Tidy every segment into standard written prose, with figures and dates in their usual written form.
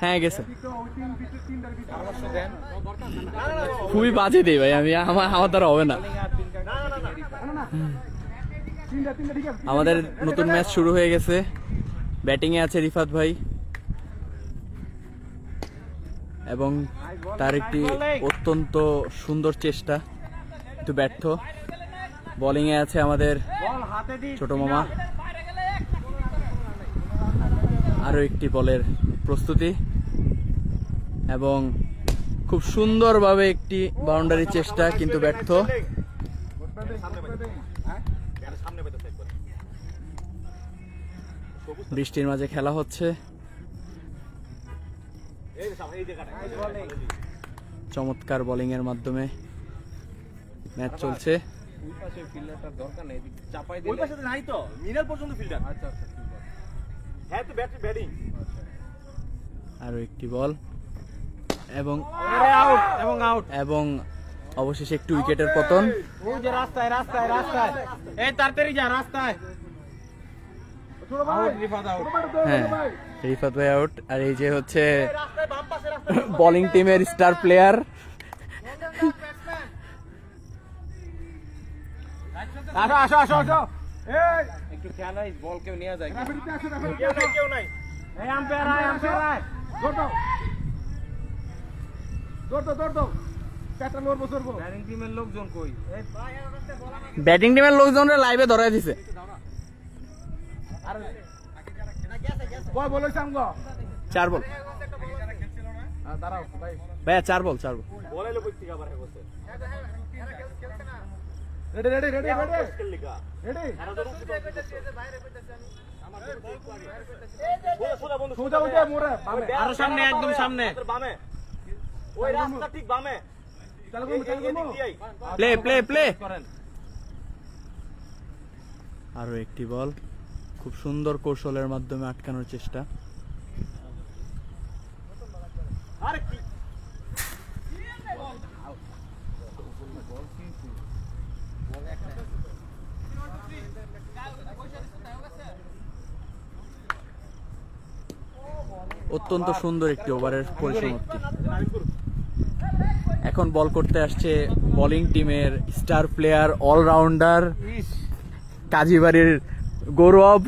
হ্যাঁ গেছে, খুবই বাজে দেই ভাই, আমি আমার দ্বারা হবে না। আমাদের নতুন ম্যাচ শুরু হয়ে গেছে। ব্যাটিং এ আছে রিফাত ভাই এবং তার একটি অত্যন্ত সুন্দর চেষ্টা, একটু ব্যর্থ। বোলিং এ আছে আমাদের ছোট মামা, আরো একটি বলের প্রস্তুতি এবং খুব সুন্দরভাবে একটি বাউন্ডারি চেষ্টা, কিন্তু ব্যর্থ। বৃষ্টির মাঝে খেলা হচ্ছে, চমৎকার বোলিং এর মাধ্যমে ম্যাচ চলছে। আরো একটি বল এবং অবশেষে একটু উইকেটের পতন। হ্যাঁ, রিফাত ভাই আউট। আর এই যে হচ্ছে বোলিং টিমের স্টার প্লেয়ার, একটু খেয়াল নাই, বল কেউ নিয়ে যায়, ব্যাটিং টিমের লোকজন লাইভে ধরাই দিছে। চার বল ভাইয়া, চার বল। আরো সামনে, একদম সামনে, প্লে। আরো একটি বল, খুব সুন্দর কৌশলের মাধ্যমে আটকানোর চেষ্টা। অত্যন্ত সুন্দর একটি ওভারের পরিসমাপ্তি। এখন বল করতে আসছে বোলিং টিমের স্টার প্লেয়ার, অলরাউন্ডার, কাজীবাড়ির গৌরব।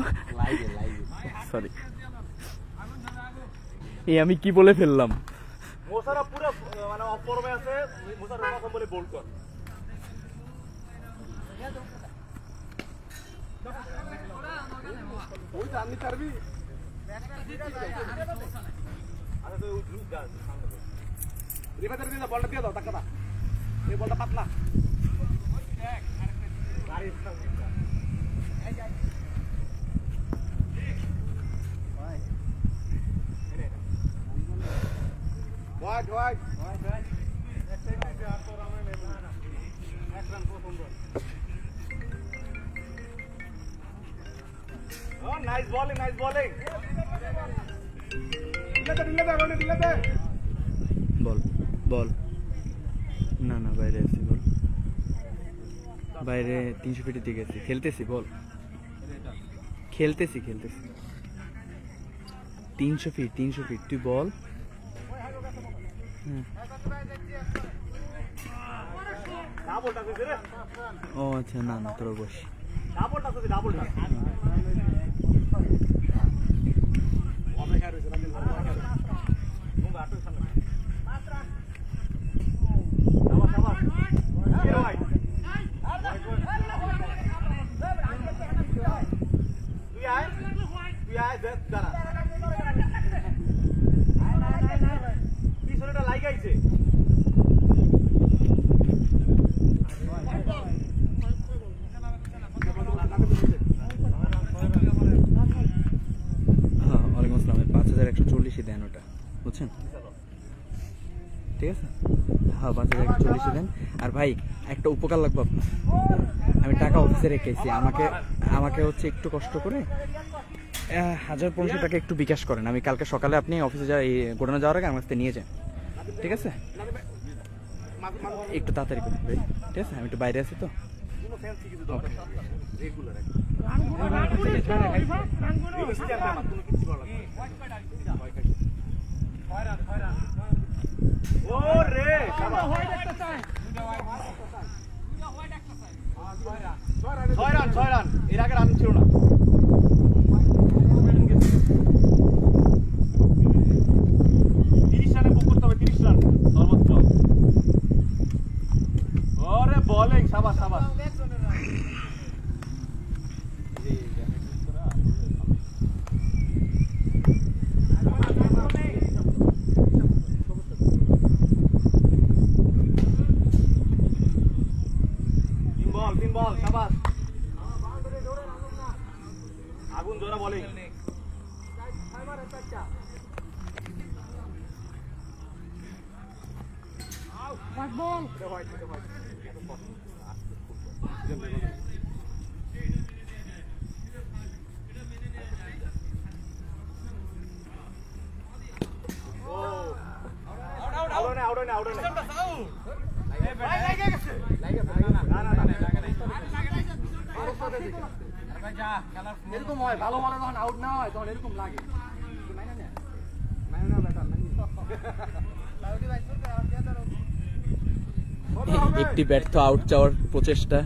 সরি, এই আমি কি বলে ফেললাম। বলটা দিয়ে দাও, টাকাটা এই বলটা পাতলা। নাইস বোলিং, বল না, বাইরে আছি, বল বাইরে 300 ফিটের দিকে আছি, খেলতেছি, বল খেলতেছি 300 ফিট, তুই বল। ও আচ্ছা, না তোর বস। দেন ওটা, বুঝছেন? ঠিক আছে, হ্যাঁ 5040 দেন। আর ভাই একটা উপকার লাগবে আপনার, আমি টাকা অফিসে রেখেছি, আমাকে হচ্ছে একটু কষ্ট করে 1500 টাকা একটু বিকাশ করেন। আমি কালকে সকালে আপনি অফিসে গোডাউনে যাওয়ার আগে আমার কাছে নিয়ে যান, ঠিক আছে? একটু তাড়াতাড়ি করেন ভাই, ঠিক আছে? আমি একটু বাইরে আছি তো। ফ্যান্সি কিছু দরকার রেগুলার ওরে ছয় রান এর আগে রান ছিল না। সাবাস সাবাস তিন বল সাবাস আগুন জোড়া বলিং এরকম হয় ভালো বলে যখন আউট না হয় তখন এরকম লাগে। একটি ব্যর্থ আউট যাওয়ার প্রচেষ্টা,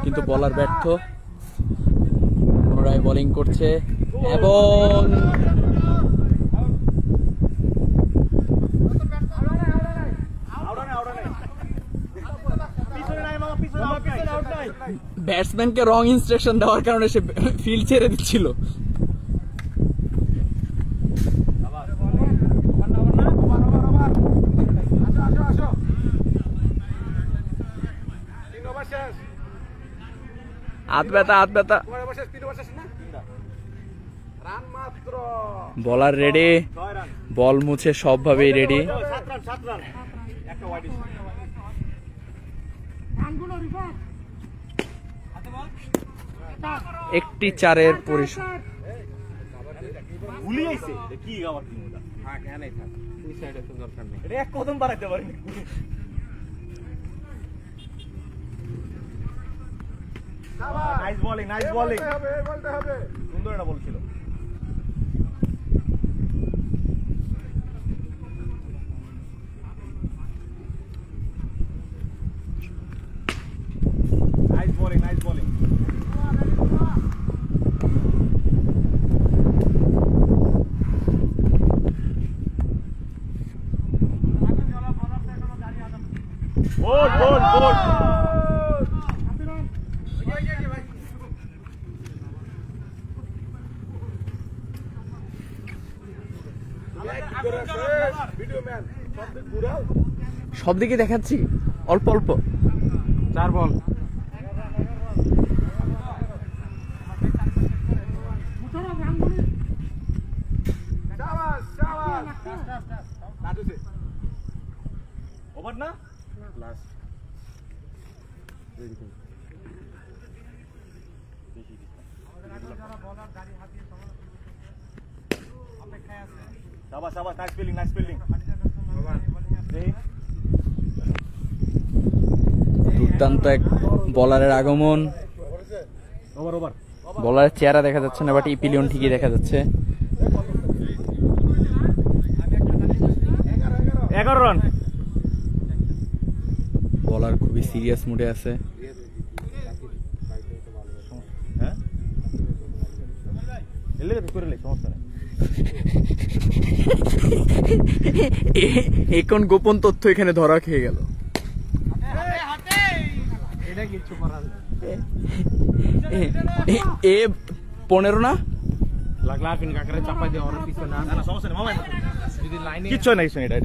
কিন্তু বলার ব্যর্থ। পুনরায় বোলিং করছে এবং ব্যাটসম্যানকে রং ইনস্ট্রাকশন দেওয়ার কারণে সে ফিল্ড ছেড়ে দিচ্ছিল। হাত ব্যথা বলার রেডি, বল মুছে সবভাবেই রেডি। একটি চারের পরিসর কদম বাড়াইতে পারিনি। নাইস বোলিং সুন্দর একটা বল ছিল। নাইস বোলিং গোল সব দিকে দেখাচ্ছি, অল্প অল্প 4 বল। ওভার না নাইস ফিল্ডিং দুর্দান্ত এক বলারের আগমন। বলারের চেহারা দেখা যাচ্ছে না, বাট ইপিলিয়ন ঠিকই দেখা যাচ্ছে। 11 রান। বলার খুবই সিরিয়াস মুডে আছে। এখন গোপন তথ্য এখানে ধরা খেয়ে গেল। এ 15 না কিচ্ছু নাই এটা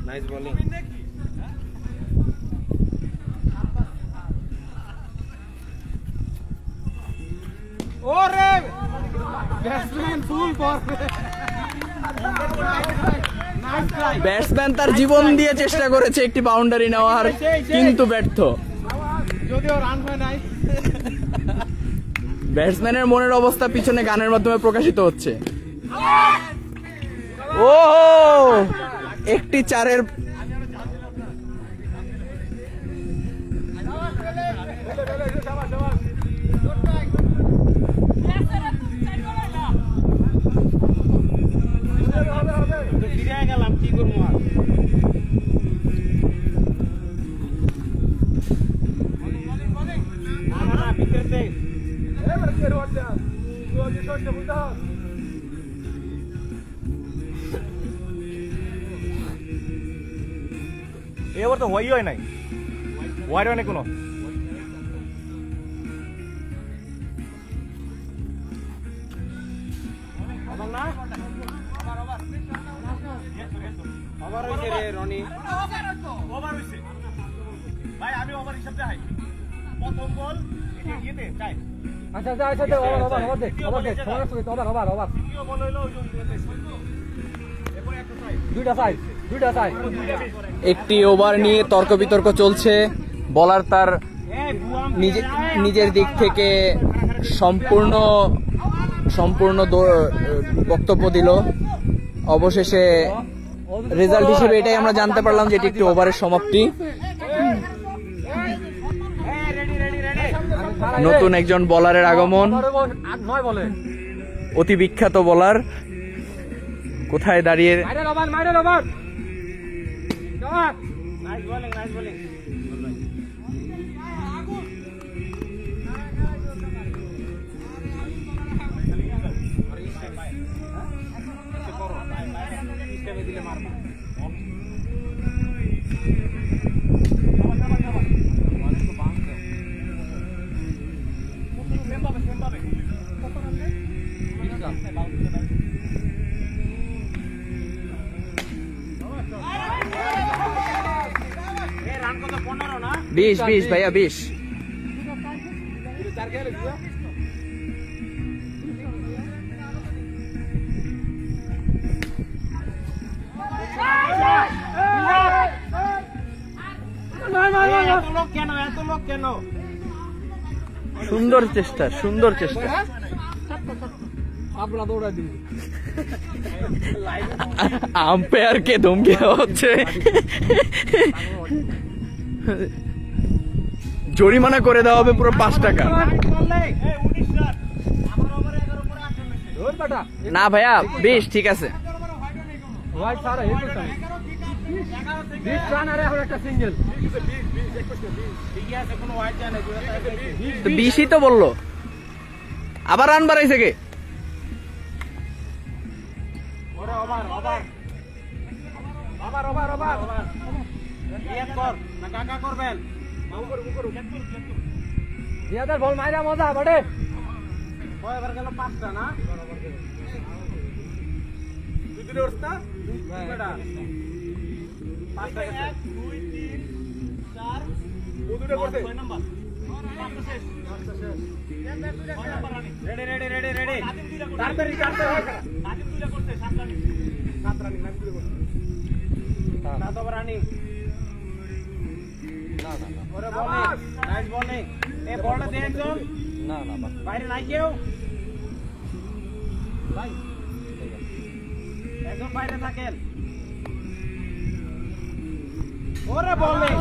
নাইস বোলিং ওরে ব্যাটসম্যান ফুল ফর ব্যাটসম্যান তার জীবন দিয়ে চেষ্টা করেছে একটি বাউন্ডারি নেওয়ার, কিন্তু ব্যর্থ। যদিও রান হয় নাই। ব্যাটসম্যানের মনের অবস্থা পিছনে গানের মাধ্যমে প্রকাশিত হচ্ছে। ও একটি 4-এর গেলাম কি করবো আর এবার তো হই হয় নাই ওয়াইড হয় না কোনো ওভার হইছে রে রনি ওভার হইছে ভাই আমি ওভার হিসাব দেখাই প্রথম বল ইয়েতে চাই আচ্ছা ওভার দে ওভার কি বল হইলো এরপর একটা চাই দুইটা সাইড একটি ওভার নিয়ে তর্ক বিতর্ক চলছে। বলার তার নিজের দিক থেকে সম্পূর্ণ বক্তব্য দিল। অবশেষে রেজাল্ট হিসেবে এটাই আমরা জানতে পারলাম যে এটি একটি ওভারের সমাপ্তি। নতুন একজন বোলারের আগমন, অতি বিখ্যাত বোলার কোথায় দাঁড়িয়ে নাইস বোলিং দিলে মারবা রান কত 15 না 20 ভাইয়া 20 এত লোক কেন সুন্দর চেষ্টা আম্পায়ারকে ধমকি দেওয়া হচ্ছে, জরিমানা করে দেওয়া হবে পুরো 5 টাকা। না ভাইয়া 20 ঠিক আছে। তো 20ই তো বললো, আবার রান বাড়াইছে কে? বল মাইরা মজা বটে এবার গেল 5টা না দুই উঠতা 5টা 1 2 3 4 দুটো করতে 6 নাম্বার 5টা শেষ রেডি তাড়াতাড়ি নাদিম দুইটা করতে 7 রানিং নাদিম দুইটা করতে 7 ওভার রানিং ওরে বলিং নাইস বলিং এই বলটা দেন একজন না বাইরে নাই কেউ ভাই একজন বাইরে থাকেন ওরে বলিং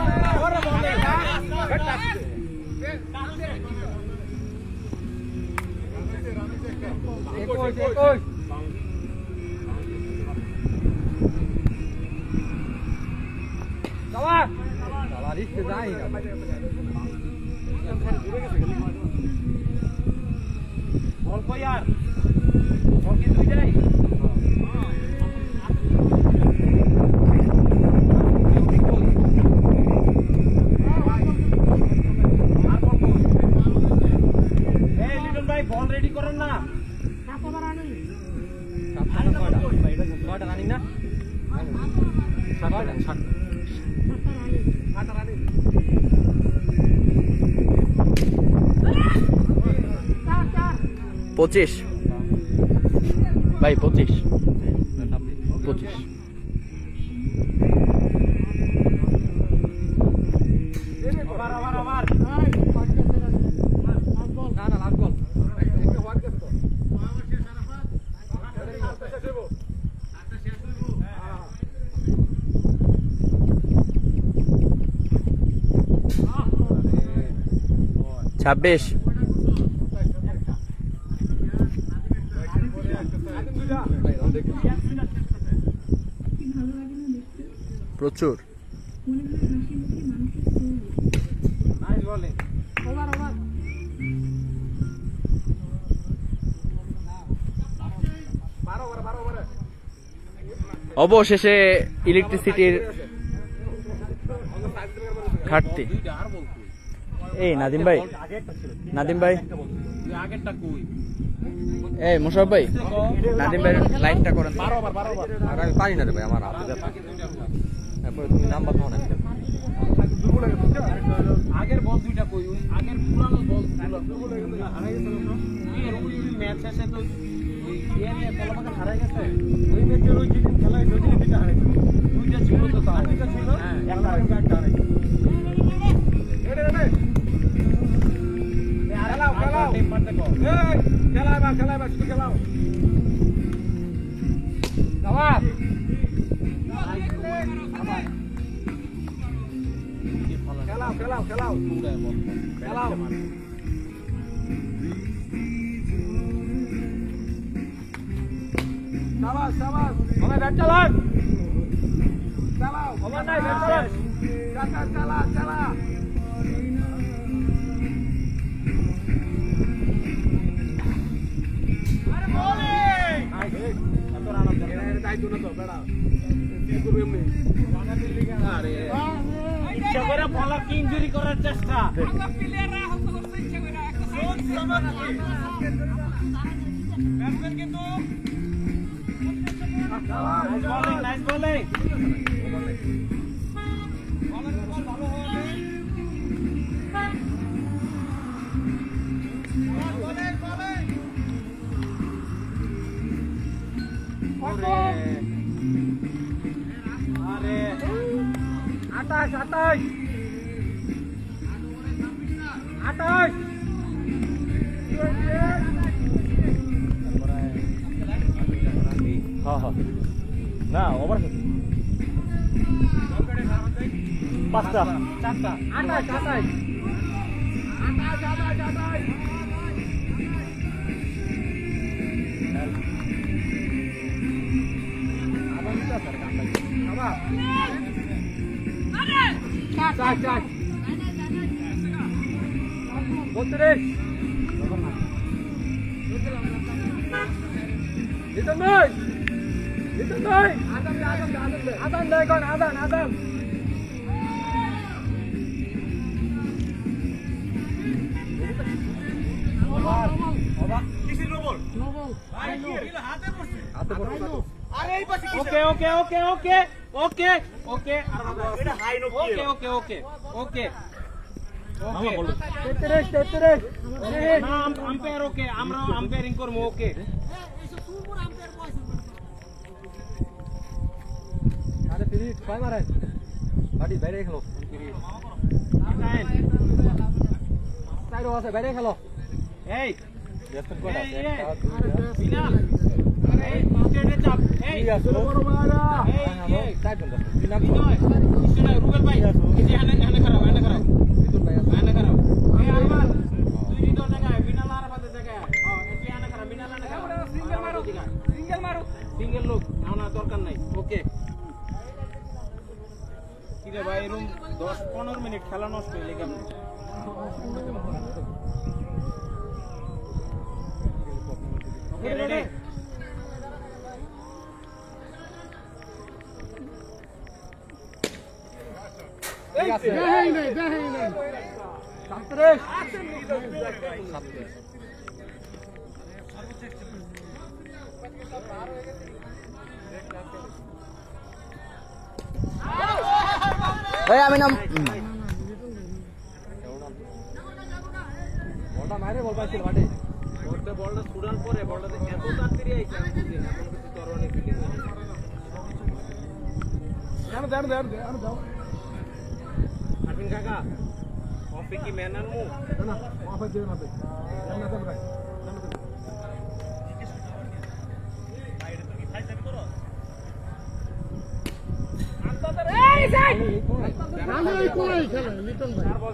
বল কই আর বল কি তুই যাই এই লিটন ভাই বল রেডি করেন না কয়টা রানিং না 7টা রানিং পঁচিশ ভাই 25 ওভার না লাস্ট বল 26 প্রচুর নাইস বলিং অবশেষে ইলেকট্রিসিটির ঘাটতি। এই নাদিম ভাই, নাদিম ভাই, আগেরটা কই এই মোশারফ ভাই, নাদিম ভাই লাইনটা করেন। আমি পারি না রে ভাই, আমার হাতে ব্যথা। তারপরে তুমি নাম্বার দাও না। আগের বল দুইটা কই আগের পুরানো বল ম্যাচ শেষে তো ওই নিয়ে কলাপাকা হারাই গেছে ওই ম্যাচের ওই যেদিন খেলা হয়েছে ওই দিন দুইটা হারাইছে দুইটা ছিল তো তার দুইটা ছিল একটা হারাইছে একটা হারাইছে খেলাও খেলাও খেলাও শুধু খেলাও খেলাও খেলাও খেলাও শাবাশ শাবাশ ওমে ব্যাট চালান চালাও ওমে নাই ব্যাট চালান চালা চালা চালা আরে বোলিং এত রান আপ এর দায়িত্ব না তো বেড়া কি করবে এমনি আরে ইচ্ছা করে বলার কি ইনজুরি করার চেষ্টা আমরা প্লেয়াররা হত করতে ইচ্ছা করে ব্যাটসম্যান কিন্তু নাইস বোলিং ভালো হবে আরে 28 না ওভার পাঁচটা 28 Okay. এটা হাই নো Okay. আম্পায়ার ওকে আমরা আম্পায়ারিং করব ওকে আরে ফ্রি ছয় মারে বাড়ি বাইরে খেলো সাইড আছে বাইরে খেলো এই ব্যস্ত কোড আছে বিনাল এই স্টেটে চাপ এই বড় মারা এই সাইড বন্ধ বিনাল ইসনা রুবেল ভাই এই এনে খারাপ বিতুল ভাই এনে খারাপ এই আরমান দুই দিন জায়গায় বিনাল আর বাদে জায়গায় এটি এনে খারাপ বিনাল এনে খারাপ সিঙ্গেল মারো সিঙ্গেল লোক না দরকার নাই ওকে কিরে ভাই এরকম 10-15 মিনিট খেলা নষ্ট হইলে কেমন ওকে রেডি দেখাই নাই 37 ভাই আমি নাম বলটা মারে বল পাইছিল বাটে বলটা ছুড়ার পরে বলটা এত তাড়াতাড়ি আইছে আমি বুঝি না কোনো কিছু তরবারি ফিলিং দাও আরবিন কাকা কফি কি ম্যানার মু না অফ দিয়ে না জানা দেব ভাই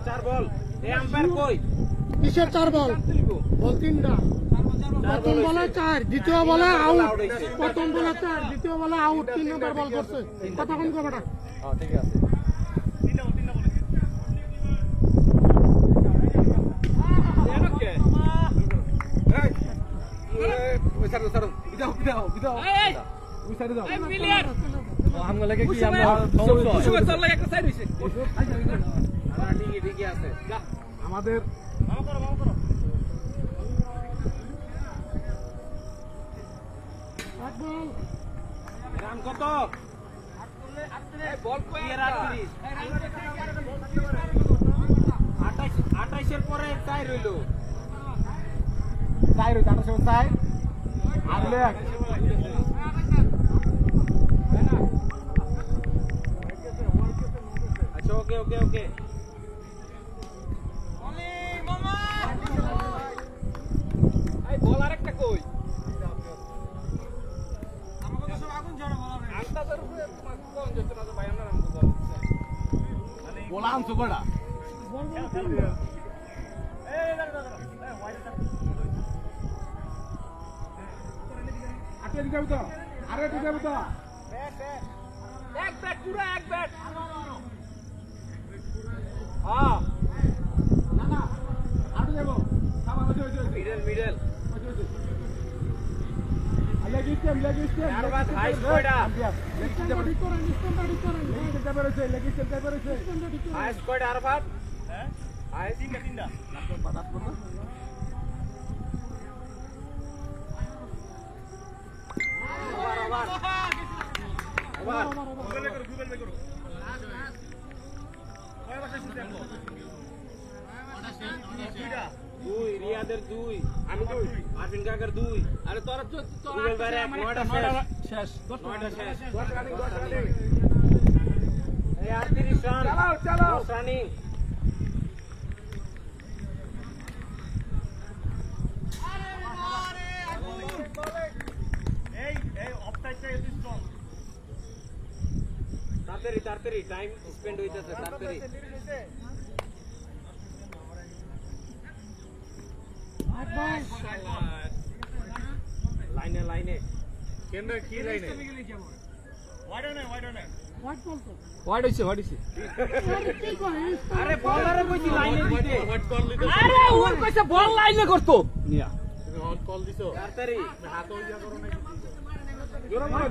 চার বল এই আম্পায়ার কই কিসের 4 বল? বল 3টা। প্রথম বলে 4, দ্বিতীয় বলে আউট। প্রথম বলে 4, দ্বিতীয় বলে আউট। 3 নম্বর বল করছে। কতক্ষণ কবেটা? হ্যাঁ ঠিক আছে আমগো লাগে কি আমরা ঠিকই আছে আমাদের রান কত বল কই 28 এর পরে 4 রইলো 4 রইলো 28 এর 4 আর লে আচ্ছা ওকে ওকে ওকে ওলে মামা এই বল আরেকটা কই আমাকে তো সব আগুন ঝরা বলা রে আন্দাজের উপরে তোমার কোন যেত না ভাই আমরা নাম তো বল আনছো বড়া বল এই দাঁড়া এই ওয়াইড আটে দিতে হবে তো আরে দিতে হবে তো এক ব্যাট পুরো এক ব্যাট হ্যাঁ না না আটে দেব সামনে হইছে মিডল মিডল লেগিস্টেম আর বাস হাই স্কোয়াডা লেগিস্টেম ঠিক করেন লেগিস্টেম তে বেরোছে হাই স্কোয়াড আর বাস হ্যাঁ হাই তিনটা নাম পাতা করো দুই রিয়াদের 2 আমি 2 আরফিন কাকার 2 আরে তোরা তো তোরা বাইরে 9টা শেষ 9টা শেষ 10 রানিং এই 38 রান চালাও 10 রানিং এই অফসাইডটা ইজ স্ট্রং তাড়াতাড়ি টাইম স্পেন্ড হইতাছে তাড়াতাড়ি লাইনে কেন কি লাইনে হোয়াট হইছে আরে বলারে কইছি লাইনে দিতে আরে ওর কইছে বল লাইনে করতে নিয়া তুমি অন কল দিছো তাড়াতাড়ি হাত ইয়া করো না জোরে মারো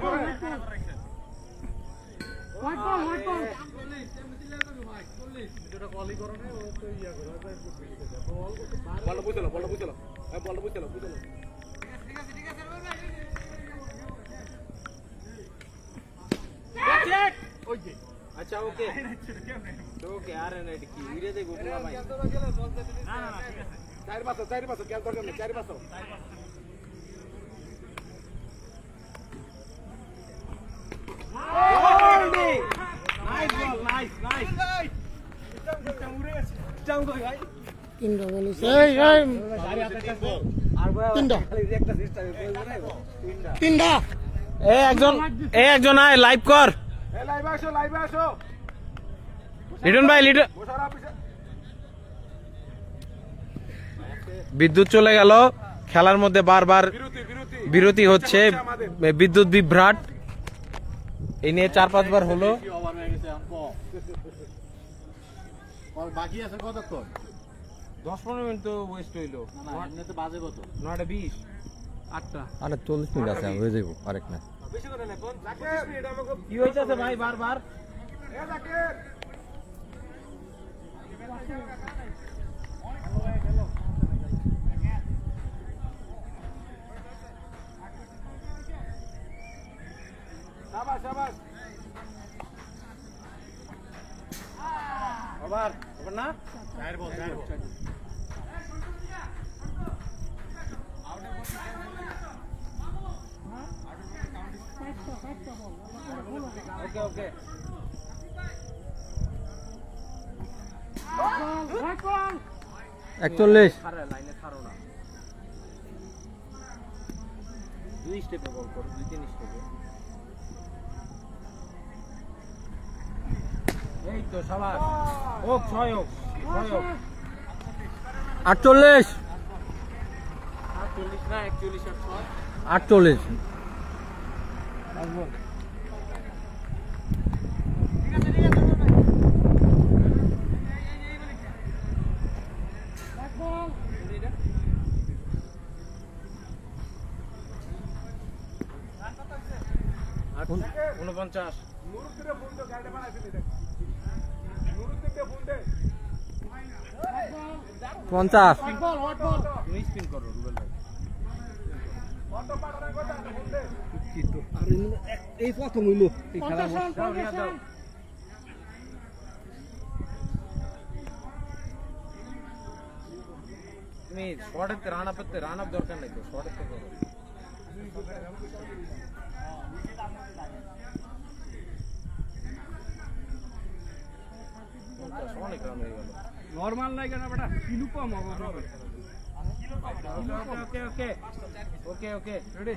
হোয়াট বল যেটা কলই করো না ও তো ইয়া করো বল বুঝলো আচ্ছা ওকে ওকে আর না এটা কি ভিডিও দেখো পুরো ভাই না ঠিক আছে চার পাঁচ খেয়াল করবেন না 4 পাঁচ নাইস বল নাইস চাং কই ভাই 3টা বল এই তিনটা একজন আয় লাইভ কর লাইভে আসো লিটন ভাই বিদ্যুৎ চলে গেল খেলার মধ্যে বারবার বিরতি হচ্ছে বিদ্যুৎ বিভ্রাট এই নিয়ে 4-5 বার হলো বাকি আছে কতক্ষণ 10-15 মিনিট তো ওয়েস্ট হইলো না এমনিতে বাজে কত 9:20 8টা আরে 40 মিনিট আছে হয়ে যাইব আরেক না বেশি করে না কোন 25 মিনিট আমাকে কি হইতাছে ভাই বারবার এ জাকির শাবাশ ওভার না 4 বল ওকে 41 আরে লাইনে ছাড়ো না 2 স্টেপে বল করো 2-3 স্টেপে এই তো শাবাশ ওক 6 ওক 48 48 না 41 48 49 50 বল হট বল তুমি স্পিন করো রুবেল ভাই এই প্রথম হইলো এই খেলা 50 রান দাও রিয়া দাও তুমি শর্টেতে রান আপ দরকার নাই তো শর্টেতে করো অনেক রান হয়ে গেল নরমাল লাগে না বেটা কিলো কম হবে ওকে ওকে ওকে ওকে রেডি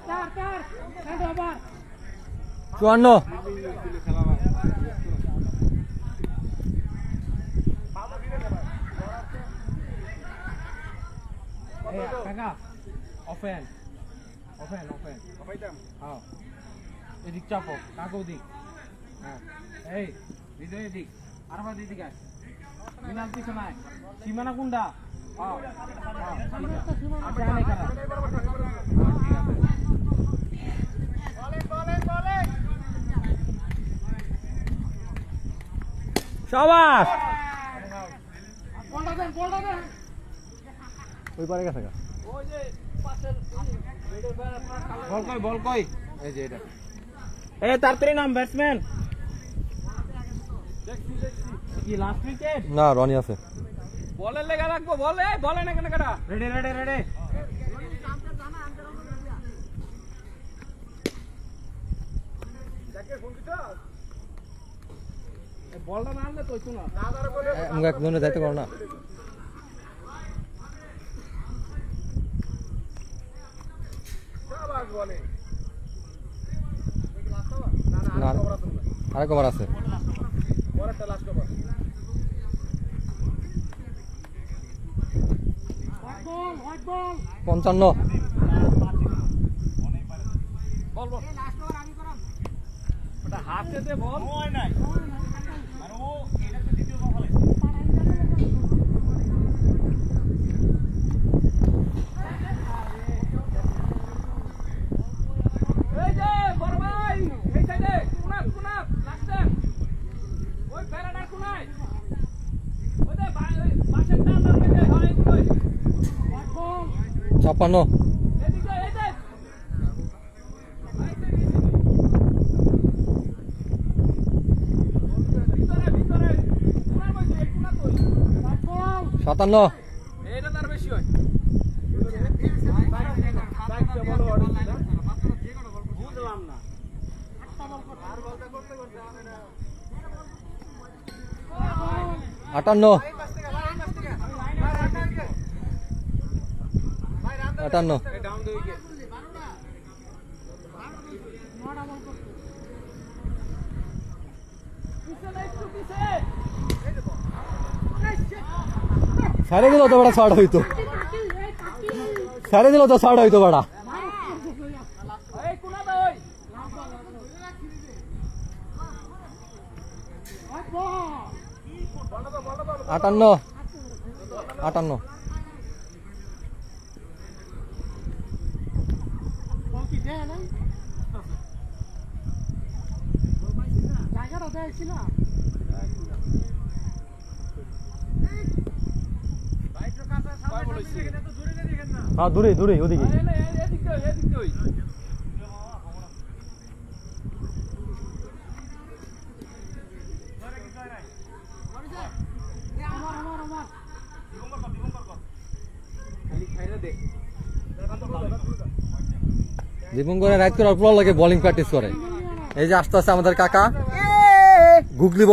চার চার হ্যান্ড ওভার 54 কাকা ওপেন ওপেন ওপেন ওপেন হ্যাঁ এদিক চাপো কাকু দিক হ্যাঁ এই হৃদয় এদিক আরবা দিদিকে আয় মিনাল পিছনে আয় সীমানা কুন্ডা হ্যাঁ আচ্ছা আনে কারা ঠিক আছে শাবাশ বলটা দেন ওই পারে গেছে গা বল কই এই যে এটা এই তাড়াতাড়ি নাম ব্যাটসম্যান কি লাস্ট উইকেট না রনি আছে বলের লেগা রাখবো বলে না কেন কাটা রেডি রেডি রেডি বলটা না আনলে তো হইতো না আমাকে একজনে যাইতে পারো না না আরেক ওভার আছে হট বল 55 বল ওটা হাতে দে বল হয় নাই আর ও এটা তো দ্বিতীয় বল হলো এই যে বড় ভাই এই সাইডে কোনা লাস্টে ওই প্যারাডার কোনায় ওই দে বাসের টান্ডার মধ্যে হয় কই হট বল 56 এদিকে এই দে ভিতরে কোনার মধ্যে কোনা কই হট বল 57 এটা তার বেশি হয় বুঝলাম না আটান্ন 58 ডাউন দে উইকেট নটা বল করতে সারে দিল তো বড় শর্ট হইতো সারে দিল তো শর্ট হইতো বড় এই কোনা দা ওই হট বল 58 58 বল কি দেয় নাই জায়গাটা দেয় ছিল কয় বল হইছে হ্যাঁ দূরে দূরে ওদিকে এদিকে ওই আমার খালি খাইরা দে দীপঙ্করে রাইট করে অল্প লাগে বোলিং প্র্যাকটিস করে এই যে আস্তে আস্তে আমাদের কাকা গুগলি